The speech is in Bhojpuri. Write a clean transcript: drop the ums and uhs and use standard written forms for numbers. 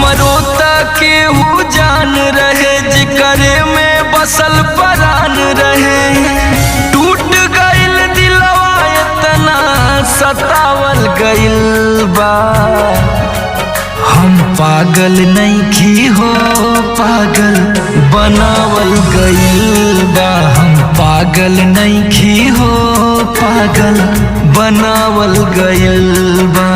हमरो केहू जान रहे जिकरे में बसल परान रहे। टूट गइल दिलवा इतना सतावल गइल बा। हम पागल नइखी हो पागल बनावल गइल बा। हम पागल नइखी हो पागल बनावल गइल बा।